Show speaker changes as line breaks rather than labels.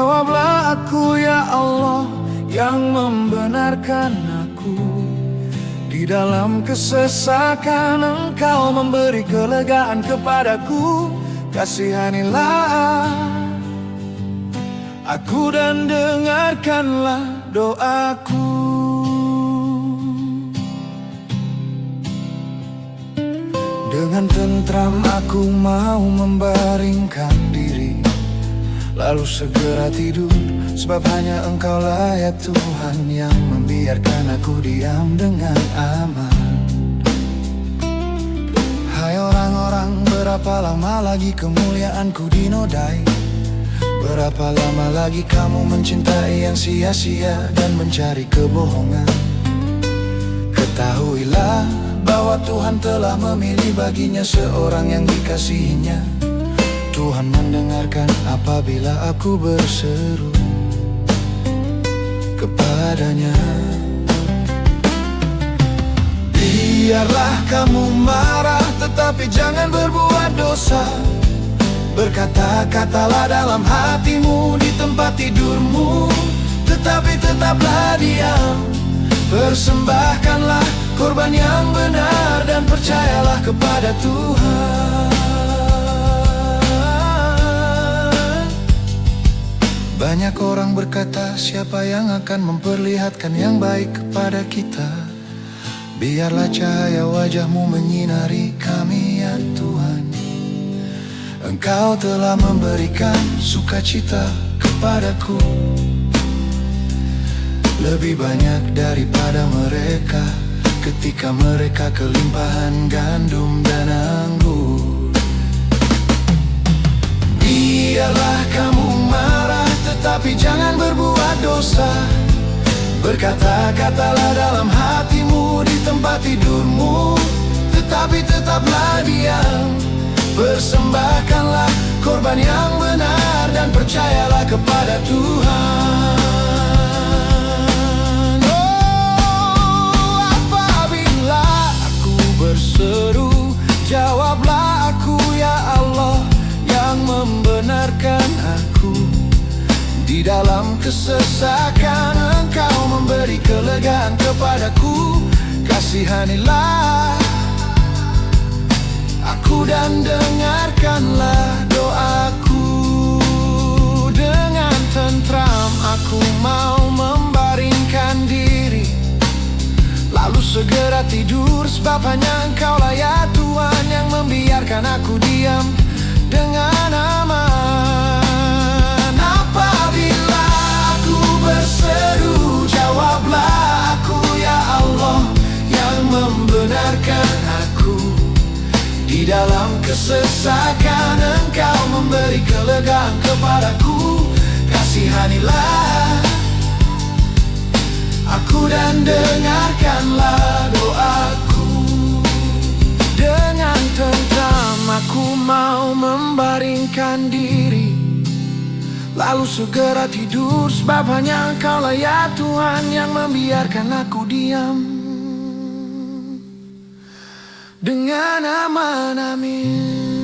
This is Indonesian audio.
Jawablah aku ya Allah yang membenarkan aku. Di dalam kesesakan Engkau memberi kelegaan kepadaku. Kasihanilah aku dan dengarkanlah doaku. Dengan tentram aku mau membaringkan diri, lalu segera tidur, sebab hanya Engkaulah ya Tuhan yang membiarkan aku diam dengan aman. Hai orang-orang, berapa lama lagi kemuliaanku dinodai? Berapa lama lagi kamu mencintai yang sia-sia dan mencari kebohongan? Ketahuilah bahwa Tuhan telah memilih baginya seorang yang dikasihinya. Tuhan mendengarkan apabila aku berseru kepadanya. Biarlah kamu marah, tetapi jangan berbuat dosa. Berkata-katalah dalam hatimu di tempat tidurmu, tetapi tetaplah diam. Persembahkanlah korban yang benar dan percayalah kepada Tuhan. Banyak orang berkata, siapa yang akan memperlihatkan yang baik kepada kita? Biarlah cahaya wajahmu menyinari kami ya Tuhan. Engkau telah memberikan sukacita kepadaku, lebih banyak daripada mereka ketika mereka kelimpahan gandum dan anggur. Biarlah kamu marah, tetapi jangan berbuat dosa. Berkata-katalah dalam hatimu di tempat tidurmu, tetapi tetaplah diam. Persembahkanlah korban yang benar dan percayalah kepada Tuhan. Oh, apabila aku berseru, jawablah aku ya Allah yang membenarkan aku. Di dalam kesesakan Engkau memberi kelegaan kepadaku. Kasihanilah aku dan dengarkanlah doaku. Dengan tentram aku mau membaringkan diri, lalu segera tidur, sebab hanya Engkaulah ya Tuhan yang membiarkan aku diam dengan aman. Apabila aku berseru, jawablah aku ya Allah yang membenarkan aku. Di dalam kesesakan Engkau memberi kelegaan kepadaku. Kasihanilah aku dan dengarkanlah doaku. Dengan tentram aku mau membaringkan diri, lalu segera tidur, sebab hanya Engkaulah ya Tuhan yang membiarkan aku diam dengan aman. Amin.